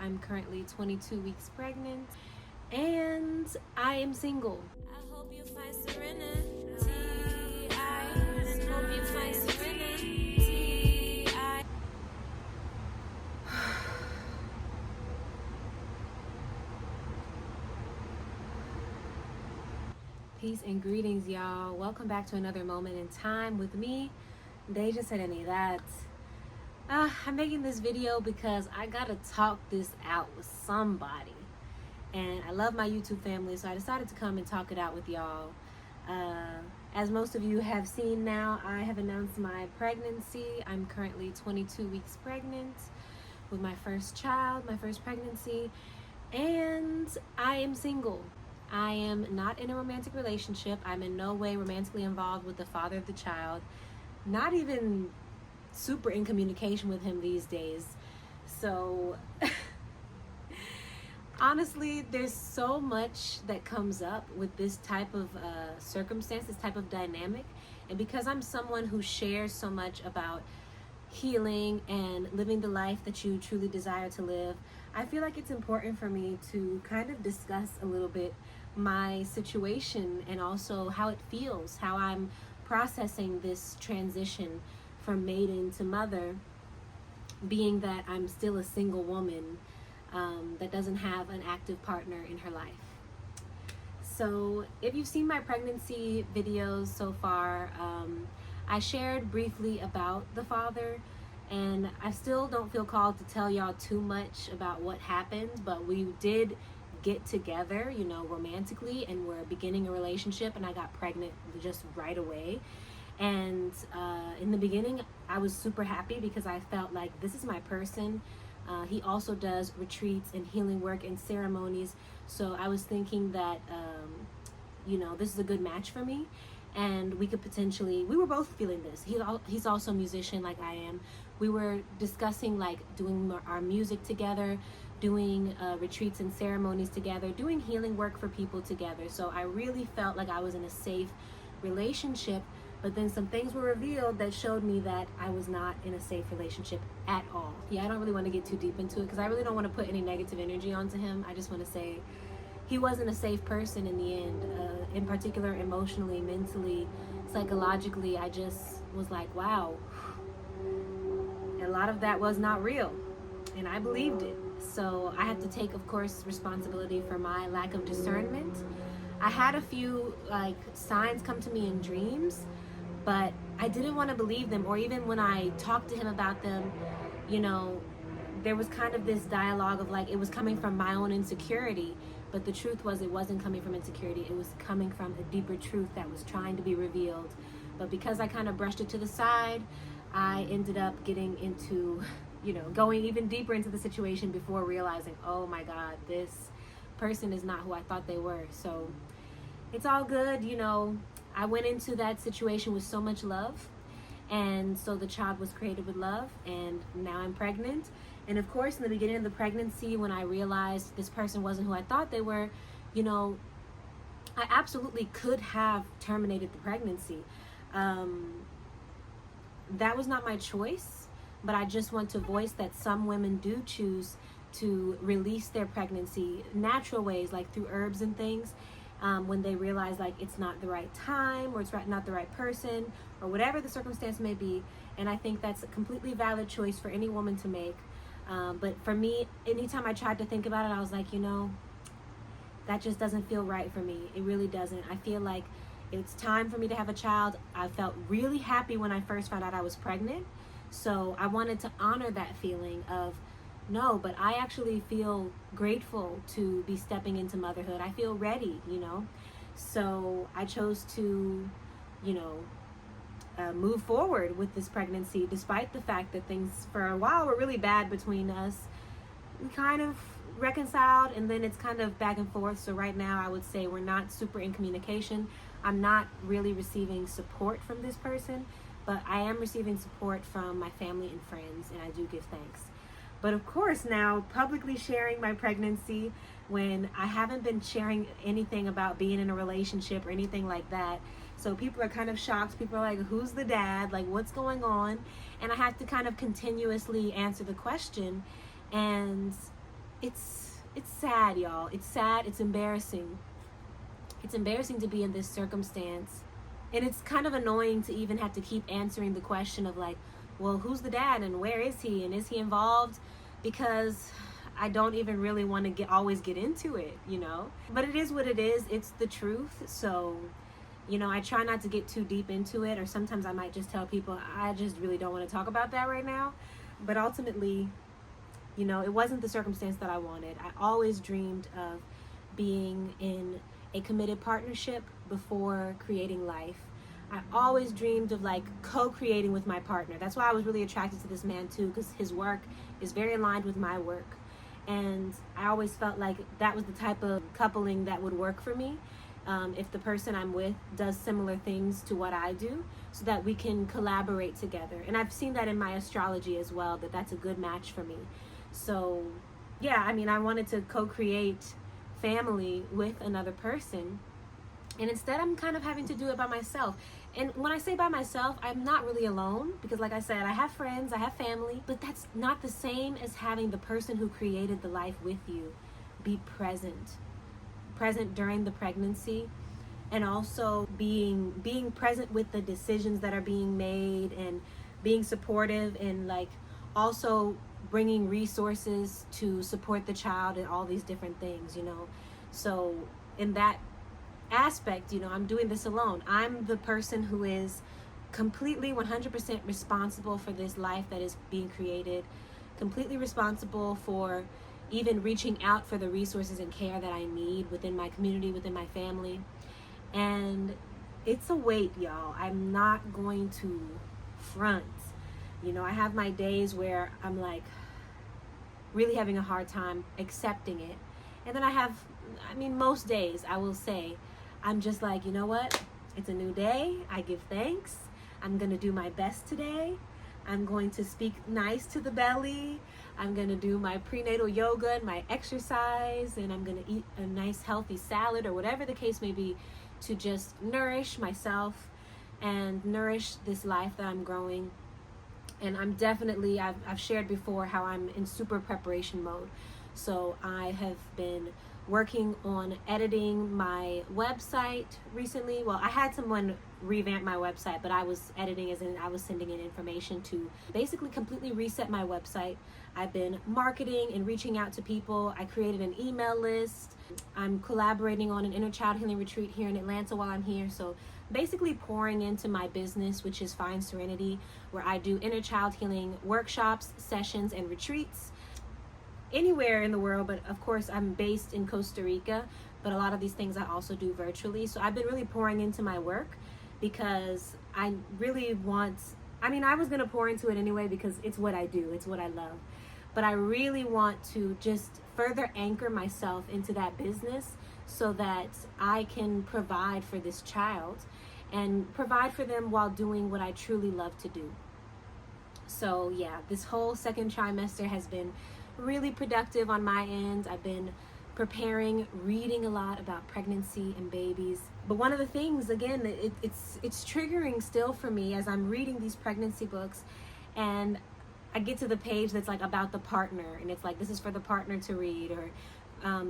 I'm currently 22 weeks pregnant and I am single. I hope you find serenity. I hope you find serenity. Peace and greetings, y'all. Welcome back to another moment in time with me, Deja Serenity. I'm making this video because I gotta talk this out with somebody. And I love my YouTube family, so I decided to come and talk it out with y'all. As most of you have seen now, I have announced my pregnancy. I'm currently 22 weeks pregnant with my first child, my first pregnancy, and I am single. I am not in a romantic relationship. I'm in no way romantically involved with the father of the child. Not even super in communication with him these days. So honestly, there's so much that comes up with this type of circumstance, this type of dynamic. And because I'm someone who shares so much about healing and living the life that you truly desire to live, I feel like it's important for me to kind of discuss a little bit my situation and also how it feels, how I'm processing this transition from maiden to mother, being that I'm still a single woman that doesn't have an active partner in her life. So if you've seen my pregnancy videos so far, I shared briefly about the father, and I still don't feel called to tell y'all too much about what happened, but we did get together, romantically, and we're beginning a relationship, and I got pregnant just right away. And in the beginning, I was super happy because I felt like this is my person. He also does retreats and healing work and ceremonies. So I was thinking that, this is a good match for me. And we were both feeling this. He's also a musician like I am. We were discussing like doing our music together, doing retreats and ceremonies together, doing healing work for people together. So I really felt like I was in a safe relationship. But then some things were revealed that showed me that I was not in a safe relationship at all. Yeah, I don't really want to get too deep into it because I really don't want to put any negative energy onto him. I just want to say he wasn't a safe person in the end, in particular emotionally, mentally, psychologically. I just was like, wow. A lot of that was not real, and I believed it. So I had to take, of course, responsibility for my lack of discernment. I had a few signs come to me in dreams, but I didn't want to believe them, or even when I talked to him about them, there was kind of this dialogue of like it was coming from my own insecurity, but the truth was it wasn't coming from insecurity. It was coming from a deeper truth that was trying to be revealed. But because I kind of brushed it to the side, I ended up getting into, going even deeper into the situation before realizing, oh my God, this person is not who I thought they were. So it's all good. I went into that situation with so much love, and so the child was created with love, and now I'm pregnant. And of course, in the beginning of the pregnancy, when I realized this person wasn't who I thought they were, I absolutely could have terminated the pregnancy. That was not my choice, but I just want to voice that some women do choose to release their pregnancy natural ways, like through herbs and things, when they realize like it's not the right time, or it's not the right person, or whatever the circumstance may be. And I think that's a completely valid choice for any woman to make. But for me, anytime I tried to think about it, I was like, that just doesn't feel right for me. It really doesn't. I feel like it's time for me to have a child. I felt really happy when I first found out I was pregnant. So I wanted to honor that feeling of, no, but I actually feel grateful to be stepping into motherhood. I feel ready, So I chose to, move forward with this pregnancy, despite the fact that things for a while were really bad between us. We kind of reconciled, and then it's kind of back and forth. So right now I would say we're not super in communication. I'm not really receiving support from this person, but I am receiving support from my family and friends, and I do give thanks. But of course, now publicly sharing my pregnancy when I haven't been sharing anything about being in a relationship or anything like that. So people are kind of shocked. People are like, who's the dad? Like, what's going on? And I have to kind of continuously answer the question. And it's sad, y'all. It's sad. It's embarrassing. It's embarrassing to be in this circumstance. And it's kind of annoying to even have to keep answering the question of like, well, who's the dad and where is he and is he involved? Because I don't even really want to always get into it, you know? But it is what it is. It's the truth. So, you know, I try not to get too deep into it, or sometimes I might just tell people I just really don't want to talk about that right now. But ultimately, you know, it wasn't the circumstance that I wanted. I always dreamed of being in a committed partnership before creating life. I always dreamed of like co-creating with my partner. That's why I was really attracted to this man too, because his work is very aligned with my work. And I always felt like that was the type of coupling that would work for me, if the person I'm with does similar things to what I do, so that we can collaborate together. And I've seen that in my astrology as well, that that's a good match for me. So yeah, I mean, I wanted to co-create family with another person, and instead I'm kind of having to do it by myself. And when I say by myself, I'm not really alone, because like I said, I have friends, I have family, but that's not the same as having the person who created the life with you be present during the pregnancy, and also being present with the decisions that are being made, and being supportive, and like also bringing resources to support the child and all these different things, you know. So in that aspect, you know, I'm doing this alone. I'm the person who is completely 100% responsible for this life that is being created, completely responsible for even reaching out for the resources and care that I need within my community, within my family. And it's a weight, y'all. I'm not going to front. You know, I have my days where I'm like really having a hard time accepting it. And then most days I will say, I'm just like, you know what? It's a new day. I give thanks. I'm going to do my best today. I'm going to speak nice to the belly. I'm going to do my prenatal yoga and my exercise. And I'm going to eat a nice healthy salad or whatever the case may be, to just nourish myself and nourish this life that I'm growing. And I'm definitely, I've shared before how I'm in super preparation mode. So I have been working on editing my website recently. Well, I had someone revamp my website, but I was editing, as in I was sending in information to basically completely reset my website. I've been marketing and reaching out to people. I created an email list. I'm collaborating on an inner child healing retreat here in Atlanta while I'm here. So basically pouring into my business, which is Find Serenity, where I do inner child healing workshops, sessions, and retreats anywhere in the world. But of course, I'm based in Costa Rica, but a lot of these things I also do virtually. So I've been really pouring into my work, because I really want, I was going to pour into it anyway, because it's what I do, it's what I love. But I really want to just further anchor myself into that business, so that I can provide for this child and provide for them while doing what I truly love to do. So yeah, this whole second trimester has been really productive on my end. I've been preparing, reading a lot about pregnancy and babies. But one of the things, again, it's triggering still for me as I'm reading these pregnancy books, and I get to the page that's like about the partner, and it's like, this is for the partner to read, or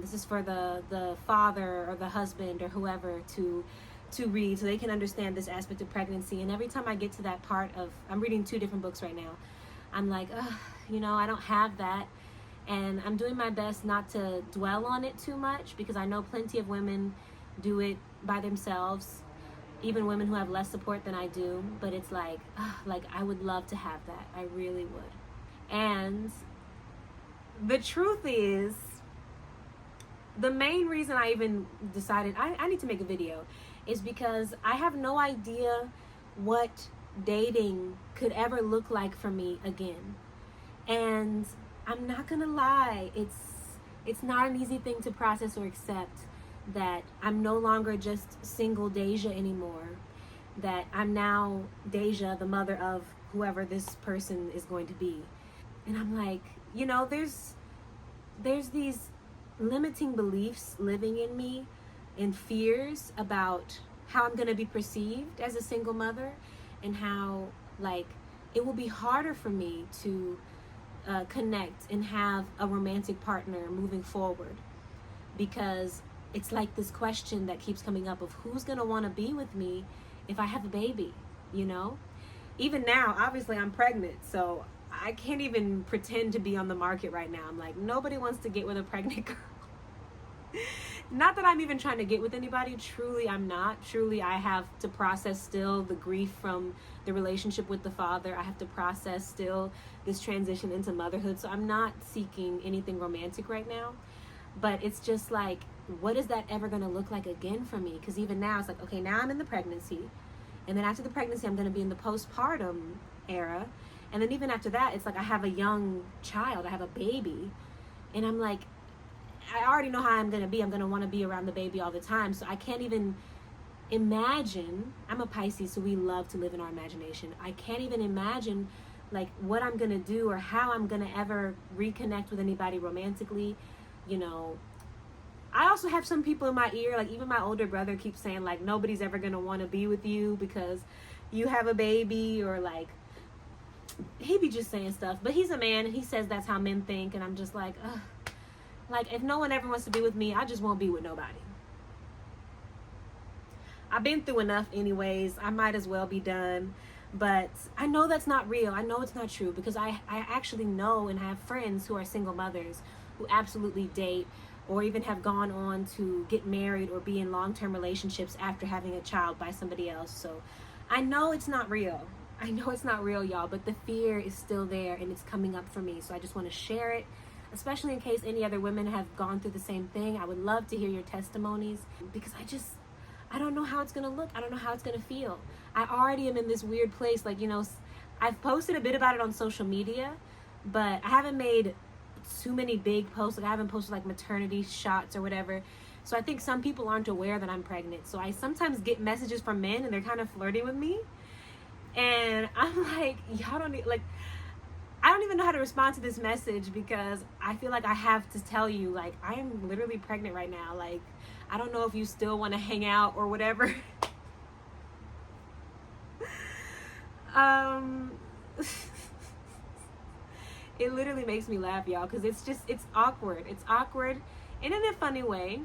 this is for the father or the husband or whoever to read, so they can understand this aspect of pregnancy. And every time I get to that part of, I'm reading 2 different books right now, I'm like, I don't have that. And I'm doing my best not to dwell on it too much, because I know plenty of women do it by themselves, even women who have less support than I do. But it's like I would love to have that. I really would. And the truth is, the main reason I even decided I need to make a video is because I have no idea what dating could ever look like for me again. And I'm not gonna lie, it's not an easy thing to process or accept, that I'm no longer just single Deja anymore, that I'm now Deja, the mother of whoever this person is going to be. And I'm like, there's these limiting beliefs living in me, and fears about how I'm gonna be perceived as a single mother, and how it will be harder for me to connect and have a romantic partner moving forward, because it's like this question that keeps coming up of who's going to want to be with me if I have a baby, you know? Even now, obviously I'm pregnant, so I can't even pretend to be on the market right now. I'm like, nobody wants to get with a pregnant girl. Not that I'm even trying to get with anybody. Truly, I'm not. Truly, I have to process still the grief from the relationship with the father. I have to process still this transition into motherhood. So I'm not seeking anything romantic right now. But it's just like, what is that ever going to look like again for me? Because even now, it's like, okay, now I'm in the pregnancy. And then after the pregnancy, I'm going to be in the postpartum era. And then even after that, it's like I have a young child. I have a baby. And I'm like, I already know how I'm going to be. I'm going to want to be around the baby all the time. So I can't even imagine. I'm a Pisces, so we love to live in our imagination. I can't even imagine like what I'm going to do or how I'm going to ever reconnect with anybody romantically. You know, I also have some people in my ear, like even my older brother keeps saying like nobody's ever going to want to be with you because you have a baby, or like he be just saying stuff. But he's a man and he says that's how men think, and I'm just like, ugh. Like, if no one ever wants to be with me, I just won't be with nobody. I've been through enough anyways. I might as well be done. But I know that's not real. I know it's not true, because I actually know and have friends who are single mothers who absolutely date or even have gone on to get married or be in long-term relationships after having a child by somebody else. So I know it's not real. I know it's not real, y'all, but the fear is still there and it's coming up for me. So I just want to share it, especially in case any other women have gone through the same thing. I would love to hear your testimonies, because I don't know how it's going to look. I don't know how it's going to feel. I already am in this weird place. Like, you know, I've posted a bit about it on social media, but I haven't made too many big posts. Like, I haven't posted like maternity shots or whatever. So I think some people aren't aware that I'm pregnant. So I sometimes get messages from men and they're kind of flirting with me. And I'm like, y'all don't need, like, I don't even know how to respond to this message, because I feel like I have to tell you, like, I am literally pregnant right now. Like, I don't know if you still want to hang out or whatever. It literally makes me laugh, y'all, because it's awkward. It's awkward, and in a funny way.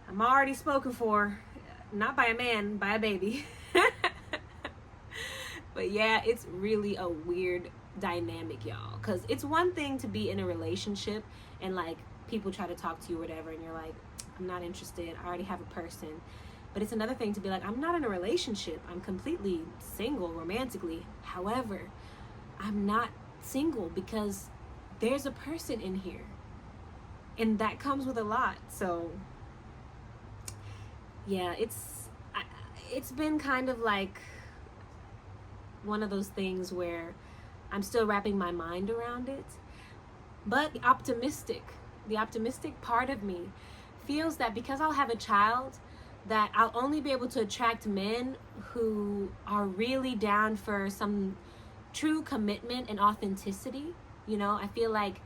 I'm already spoken for, not by a man, by a baby. But yeah, it's really a weird dynamic, y'all. Because it's one thing to be in a relationship and like people try to talk to you or whatever, and you're like, I'm not interested. I already have a person. But it's another thing to be like, I'm not in a relationship. I'm completely single romantically. However, I'm not single because there's a person in here. And that comes with a lot. So yeah, it's been kind of like one of those things where I'm still wrapping my mind around it. But the optimistic part of me feels that because I'll have a child, that I'll only be able to attract men who are really down for some true commitment and authenticity. You know, I feel like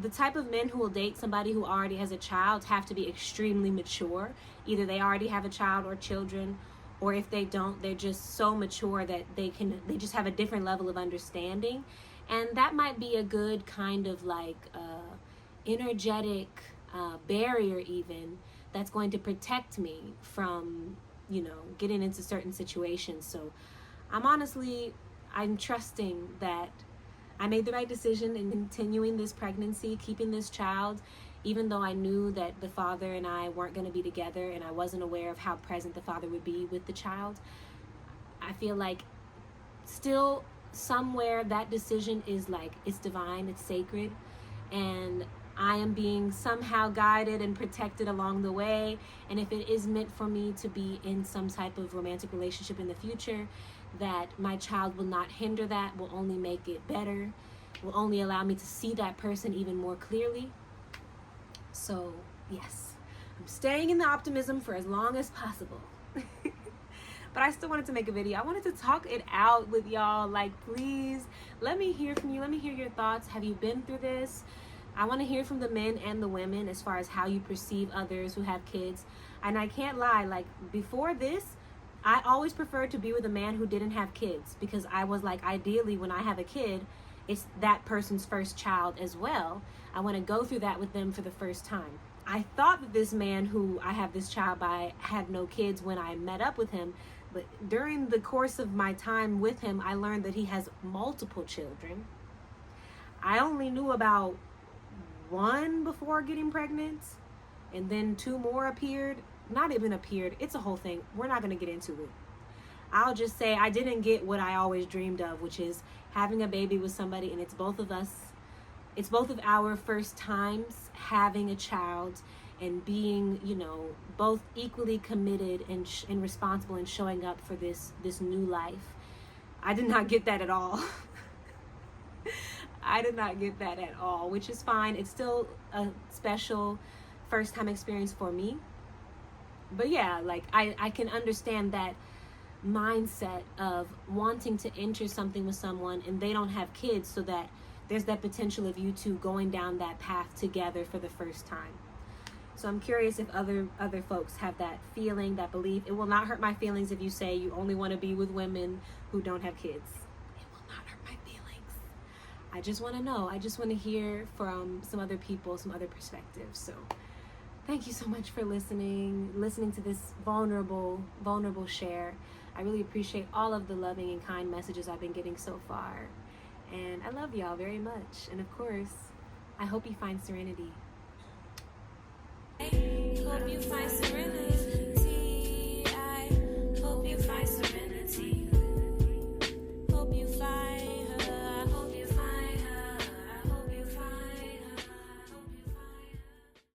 the type of men who will date somebody who already has a child have to be extremely mature. Either they already have a child or children, or if they don't, they're just so mature that they just have a different level of understanding. And that might be a good kind of like energetic barrier even, that's going to protect me from, you know, getting into certain situations. So I'm trusting that I made the right decision in continuing this pregnancy, keeping this child, even though I knew that the father and I weren't going to be together and I wasn't aware of how present the father would be with the child. I feel like still somewhere that decision is like, it's divine, it's sacred, and I am being somehow guided and protected along the way. And if it is meant for me to be in some type of romantic relationship in the future, that my child will not hinder that, will only make it better, will only allow me to see that person even more clearly. So yes, I'm staying in the optimism for as long as possible. But I still wanted to make a video. I wanted to talk it out with y'all. Like, please let me hear from you. Let me hear your thoughts. Have you been through this? I want to hear from the men and the women as far as how you perceive others who have kids. And I can't lie, like before this, I always preferred to be with a man who didn't have kids, because I was like, ideally when I have a kid, it's that person's first child as well. I want to go through that with them for the first time. I thought that this man who I have this child by had no kids when I met up with him, but during the course of my time with him, I learned that he has multiple children. I only knew about one before getting pregnant, and then 2 more appeared. Not even appeared, it's a whole thing. We're not going to get into it. I'll just say I didn't get what I always dreamed of, which is having a baby with somebody, and it's both of us. It's both of our first times having a child and being, both equally committed and responsible and showing up for this new life. I did not get that at all. I did not get that at all, which is fine. It's still a special first time experience for me. But yeah, like I can understand that mindset of wanting to enter something with someone and they don't have kids, so that there's that potential of you two going down that path together for the first time. So I'm curious if other folks have that feeling, that belief. It will not hurt my feelings if you say you only want to be with women who don't have kids. It will not hurt my feelings. I just want to know. I just want to hear from some other people, some other perspectives. So thank you so much for listening to this vulnerable share. I really appreciate all of the loving and kind messages I've been getting so far. And I love y'all very much. And of course, I hope you find serenity. Hope you find serenity.